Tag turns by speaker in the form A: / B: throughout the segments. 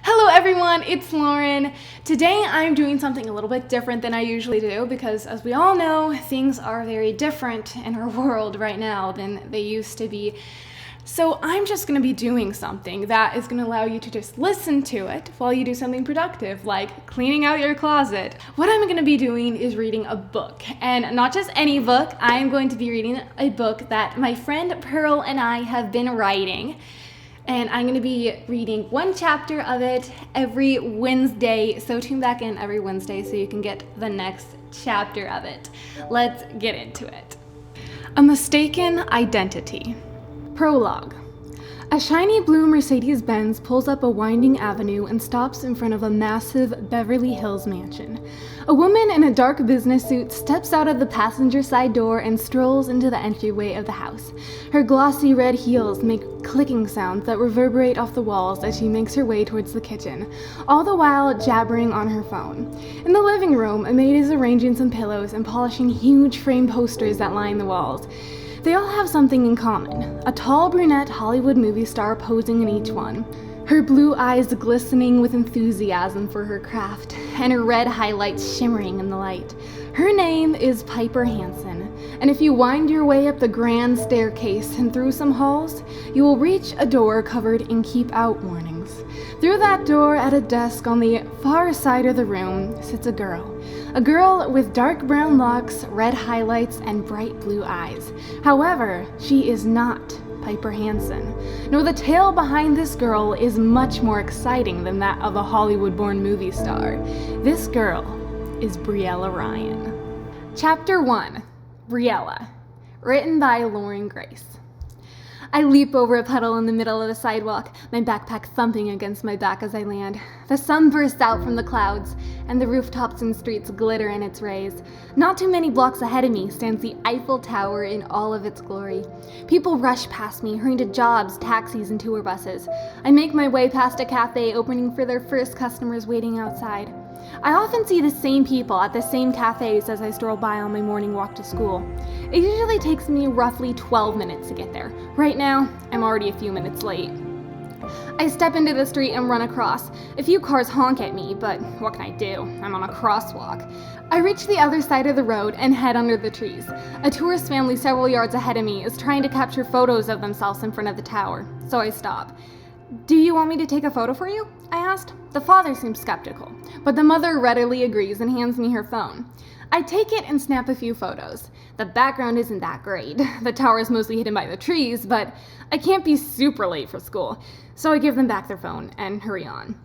A: Hello everyone, it's Lauren. Today I'm doing something a little bit different than I usually do because, as we all know, things are very different in our world right now than they used to be. So I'm just going to be doing something that is going to allow you to just listen to it while you do something productive, like cleaning out your closet. What I'm going to be doing is reading a book, and not just any book. I am going to be reading a book that my friend Pearl and I have been writing. And I'm going to be reading one chapter of it every Wednesday, so tune back in every Wednesday so you can get the next chapter of it. Let's get into it. A Mistaken Identity. Prologue. A shiny blue Mercedes-Benz pulls up a winding avenue and stops in front of a massive Beverly Hills mansion. A woman in a dark business suit steps out of the passenger side door and strolls into the entryway of the house. Her glossy red heels make clicking sounds that reverberate off the walls as she makes her way towards the kitchen, all the while jabbering on her phone. In the living room, a maid is arranging some pillows and polishing huge framed posters that line the walls. They all have something in common: a tall brunette Hollywood movie star posing in each one, her blue eyes glistening with enthusiasm for her craft, and her red highlights shimmering in the light. Her name is Piper Hansen, and if you wind your way up the grand staircase and through some halls, you will reach a door covered in keep out warnings. Through that door, at a desk on the far side of the room, sits a girl. A girl with dark brown locks, red highlights, and bright blue eyes. However, she is not Piper Hansen. No, the tale behind this girl is much more exciting than that of a Hollywood-born movie star. This girl is Briella Ryan. Chapter 1. Briella. Written by Lauren Grace. I leap over a puddle in the middle of the sidewalk, my backpack thumping against my back as I land. The sun bursts out from the clouds, and the rooftops and streets glitter in its rays. Not too many blocks ahead of me stands the Eiffel Tower in all of its glory. People rush past me, hurrying to jobs, taxis, and tour buses. I make my way past a cafe opening for their first customers waiting outside. I often see the same people at the same cafes as I stroll by on my morning walk to school. It usually takes me roughly 12 minutes to get there. Right now, I'm already a few minutes late. I step into the street and run across. A few cars honk at me, but what can I do? I'm on a crosswalk. I reach the other side of the road and head under the trees. A tourist family several yards ahead of me is trying to capture photos of themselves in front of the tower, so I stop. "Do you want me to take a photo for you?" I asked. The father seems skeptical, but the mother readily agrees and hands me her phone. I take it and snap a few photos. The background isn't that great. The tower is mostly hidden by the trees, but I can't be super late for school, so I give them back their phone and hurry on.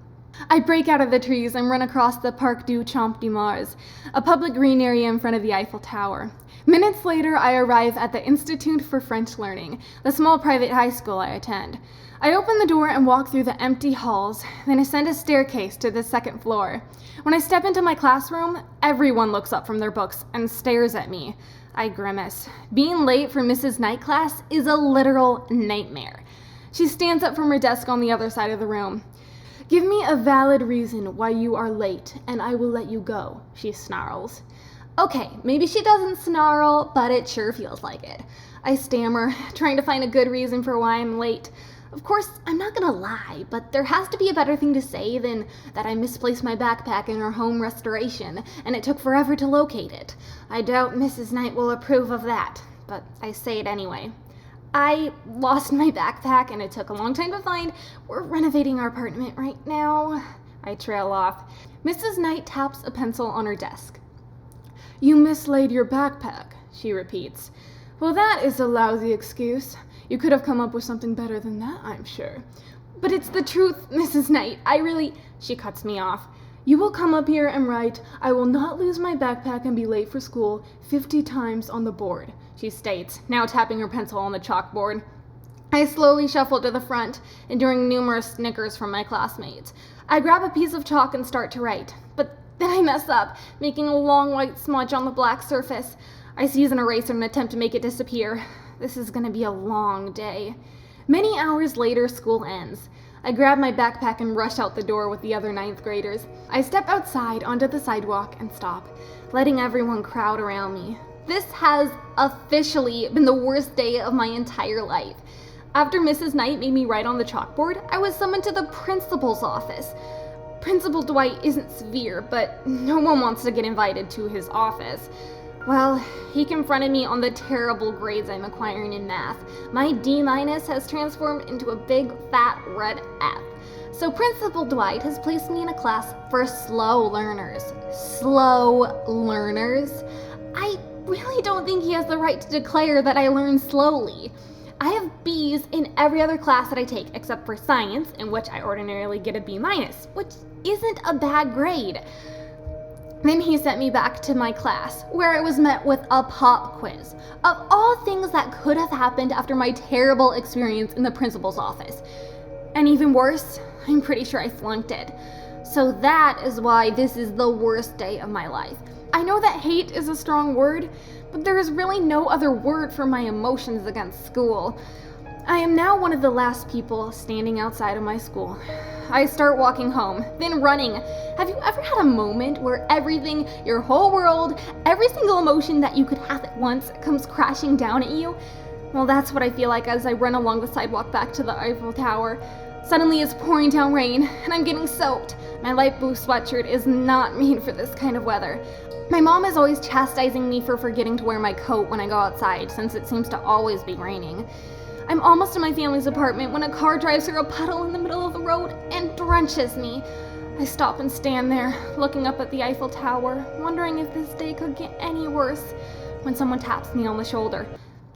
A: I break out of the trees and run across the Parc du Champ de Mars, a public green area in front of the Eiffel Tower. Minutes later, I arrive at the Institute for French Learning, the small private high school I attend. I open the door and walk through the empty halls, then ascend a staircase to the second floor. When I step into my classroom, everyone looks up from their books and stares at me. I grimace. Being late for Mrs. Knight class is a literal nightmare. She stands up from her desk on the other side of the room. "Give me a valid reason why you are late, and I will let you go," she snarls. Okay, maybe she doesn't snarl, but it sure feels like it. I stammer, trying to find a good reason for why I'm late. Of course, I'm not gonna lie, but there has to be a better thing to say than that I misplaced my backpack in our home restoration, and it took forever to locate it. I doubt Mrs. Knight will approve of that, but I say it anyway. I lost my backpack, and it took a long time to find. We're renovating our apartment right now. I trail off. Mrs. Knight taps a pencil on her desk. "You mislaid your backpack," she repeats. "Well, that is a lousy excuse. You could have come up with something better than that, I'm sure." "But it's the truth, Mrs. Knight. She cuts me off. "You will come up here and write, 'I will not lose my backpack and be late for school,' 50 times on the board," she states, now tapping her pencil on the chalkboard. I slowly shuffle to the front, enduring numerous snickers from my classmates. I grab a piece of chalk and start to write, but then I mess up, making a long white smudge on the black surface. I seize an eraser and attempt to make it disappear. This is going to be a long day. Many hours later, school ends. I grab my backpack and rush out the door with the other 9th graders. I step outside onto the sidewalk and stop, letting everyone crowd around me. This has officially been the worst day of my entire life. After Mrs. Knight made me write on the chalkboard, I was summoned to the principal's office. Principal Dwight isn't severe, but no one wants to get invited to his office. Well, he confronted me on the terrible grades I'm acquiring in math. My D- has transformed into a big fat red F. So Principal Dwight has placed me in a class for slow learners. Slow learners? I really don't think he has the right to declare that I learn slowly. I have B's in every other class that I take except for science, in which I ordinarily get a B-, which isn't a bad grade. Then he sent me back to my class, where I was met with a pop quiz. Of all things that could have happened after my terrible experience in the principal's office. And even worse, I'm pretty sure I flunked it. So that is why this is the worst day of my life. I know that hate is a strong word, but there is really no other word for my emotions against school. I am now one of the last people standing outside of my school. I start walking home, then running. Have you ever had a moment where everything, your whole world, every single emotion that you could have at once comes crashing down at you? Well, that's what I feel like as I run along the sidewalk back to the Eiffel Tower. Suddenly it's pouring down rain, and I'm getting soaked. My light blue sweatshirt is not made for this kind of weather. My mom is always chastising me for forgetting to wear my coat when I go outside, since it seems to always be raining. I'm almost in my family's apartment when a car drives through a puddle in the middle of the road and drenches me. I stop and stand there, looking up at the Eiffel Tower, wondering if this day could get any worse, when someone taps me on the shoulder.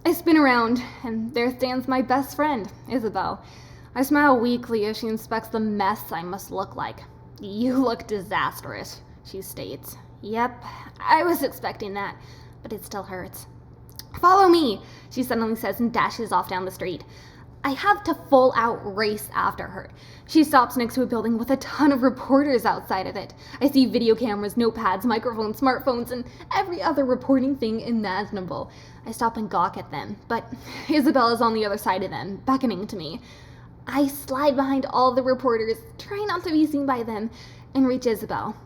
A: I spin around, and there stands my best friend, Isabel. I smile weakly as she inspects the mess I must look like. "You look disastrous," she states. Yep, I was expecting that, but it still hurts. "Follow me," she suddenly says and dashes off down the street. I have to full out race after her. She stops next to a building with a ton of reporters outside of it. I see video cameras, notepads, microphones, smartphones, and every other reporting thing imaginable. I stop and gawk at them, but Isabel is on the other side of them, beckoning to me. I slide behind all the reporters, try not to be seen by them, and reach Isabel.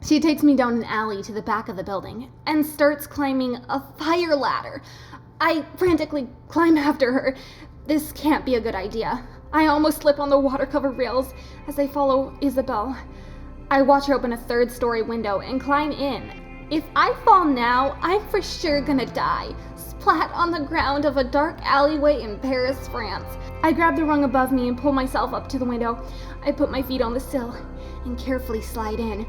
A: She takes me down an alley to the back of the building and starts climbing a fire ladder. I frantically climb after her. This can't be a good idea. I almost slip on the water-covered rails as I follow Isabel. I watch her open a third-story window and climb in. If I fall now, I'm for sure gonna die, splat on the ground of a dark alleyway in Paris, France. I grab the rung above me and pull myself up to the window. I put my feet on the sill and carefully slide in.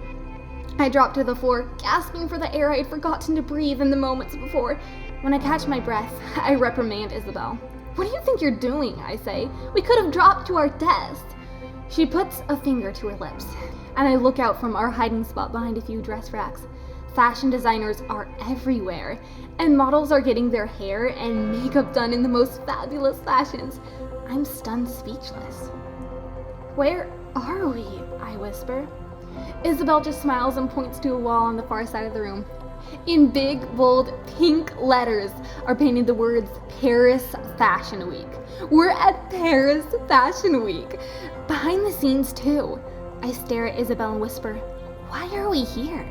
A: I drop to the floor, gasping for the air I had forgotten to breathe in the moments before. When I catch my breath, I reprimand Isabel. "What do you think you're doing?" I say. "We could have dropped to our deaths." She puts a finger to her lips, and I look out from our hiding spot behind a few dress racks. Fashion designers are everywhere, and models are getting their hair and makeup done in the most fabulous fashions. I'm stunned speechless. "Where are we?" I whisper. Isabel just smiles and points to a wall on the far side of the room. In big, bold, pink letters are painted the words Paris Fashion Week. We're at Paris Fashion Week. Behind the scenes, too. I stare at Isabel and whisper, "Why are we here?"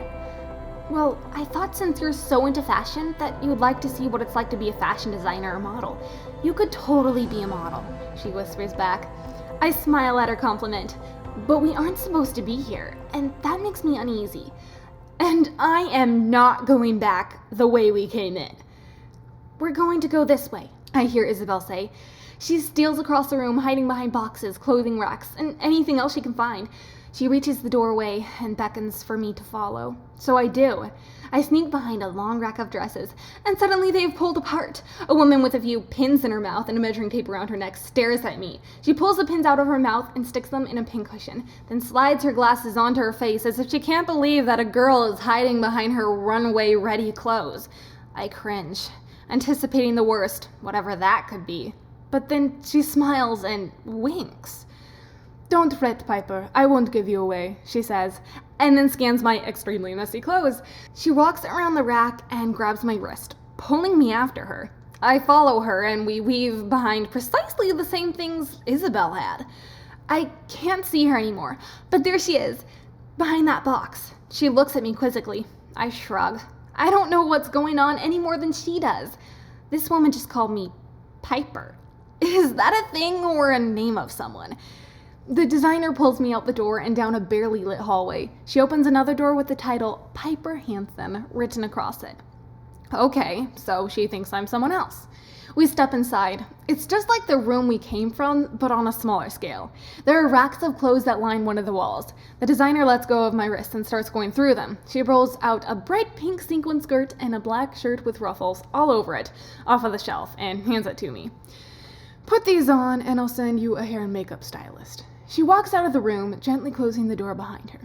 A: "Well, I thought since you're so into fashion that you'd like to see what it's like to be a fashion designer or model. You could totally be a model," she whispers back. I smile at her compliment. But we aren't supposed to be here, and that makes me uneasy. And I am not going back the way we came in. "We're going to go this way," I hear Isabel say. She steals across the room, hiding behind boxes, clothing racks, and anything else she can find. She reaches the doorway and beckons for me to follow. So I do. I sneak behind a long rack of dresses, and suddenly they have pulled apart. A woman with a few pins in her mouth and a measuring tape around her neck stares at me. She pulls the pins out of her mouth and sticks them in a pincushion, then slides her glasses onto her face as if she can't believe that a girl is hiding behind her runway-ready clothes. I cringe, anticipating the worst, whatever that could be. But then she smiles and winks. "Don't fret, Piper, I won't give you away," she says, and then scans my extremely messy clothes. She walks around the rack and grabs my wrist, pulling me after her. I follow her, and we weave behind precisely the same things Isabel had. I can't see her anymore, but there she is, behind that box. She looks at me quizzically. I shrug. I don't know what's going on any more than she does. This woman just called me Piper. Is that a thing or a name of someone? The designer pulls me out the door and down a barely lit hallway. She opens another door with the title Piper Hansen written across it. Okay, so she thinks I'm someone else. We step inside. It's just like the room we came from, but on a smaller scale. There are racks of clothes that line one of the walls. The designer lets go of my wrist and starts going through them. She rolls out a bright pink sequin skirt and a black shirt with ruffles all over it, off of the shelf, and hands it to me. Put these on and I'll send you a hair and makeup stylist. She walks out of the room, gently closing the door behind her.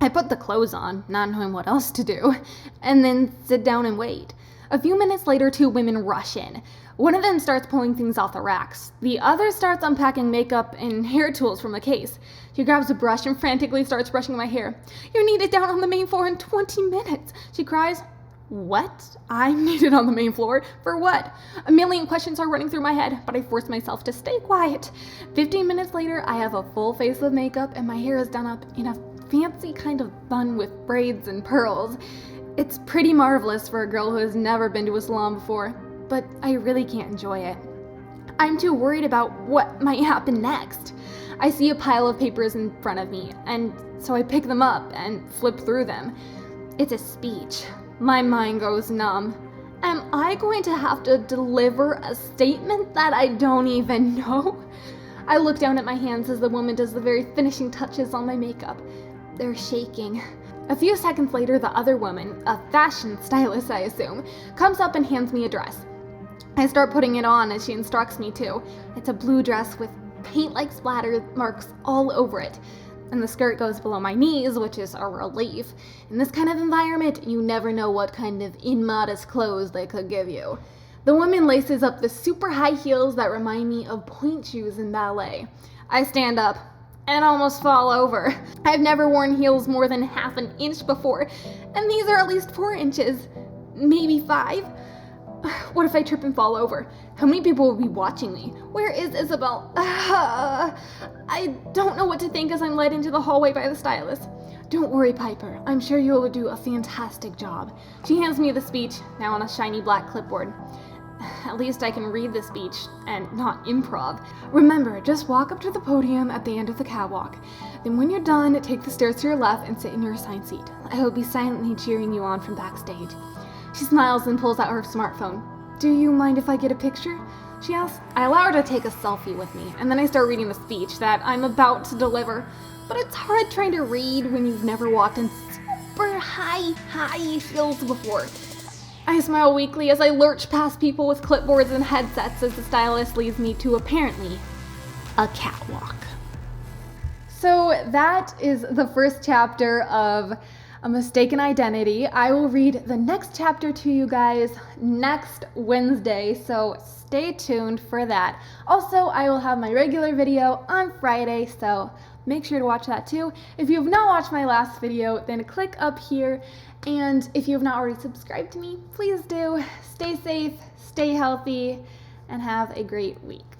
A: I put the clothes on, not knowing what else to do, and then sit down and wait. A few minutes later, 2 women rush in. One of them starts pulling things off the racks. The other starts unpacking makeup and hair tools from a case. She grabs a brush and frantically starts brushing my hair. "You're needed down on the main floor in 20 minutes, she cries. What? I'm needed on the main floor? For what? A million questions are running through my head, but I force myself to stay quiet. 15 minutes later, I have a full face of makeup and my hair is done up in a fancy kind of bun with braids and pearls. It's pretty marvelous for a girl who has never been to a salon before, but I really can't enjoy it. I'm too worried about what might happen next. I see a pile of papers in front of me, and so I pick them up and flip through them. It's a speech. My mind goes numb. Am I going to have to deliver a statement that I don't even know? I look down at my hands as the woman does the very finishing touches on my makeup. They're shaking. A few seconds later, the other woman, a fashion stylist I assume, comes up and hands me a dress. I start putting it on as she instructs me to. It's a blue dress with paint-like splatter marks all over it. And the skirt goes below my knees, which is a relief. In this kind of environment, you never know what kind of immodest clothes they could give you. The woman laces up the super high heels that remind me of pointe shoes in ballet. I stand up and almost fall over. I've never worn heels more than half an inch before, and these are at least 4 inches, maybe 5. What if I trip and fall over? How many people will be watching me? Where is Isabel? I don't know what to think as I'm led into the hallway by the stylist. Don't worry, Piper. I'm sure you will do a fantastic job. She hands me the speech, now on a shiny black clipboard. At least I can read the speech and not improv. Remember, just walk up to the podium at the end of the catwalk. Then when you're done, take the stairs to your left and sit in your assigned seat. I will be silently cheering you on from backstage. She smiles and pulls out her smartphone. Do you mind if I get a picture? She asks. I allow her to take a selfie with me, and then I start reading the speech that I'm about to deliver. But it's hard trying to read when you've never walked in super high heels before. I smile weakly as I lurch past people with clipboards and headsets as the stylist leads me to apparently a catwalk. So that is the first chapter of A Mistaken Identity. I will read the next chapter to you guys next Wednesday, so stay tuned for that. Also, I will have my regular video on Friday, so make sure to watch that too. If you have not watched my last video, then click up here, and if you have not already subscribed to me, please do. Stay safe, stay healthy, and have a great week.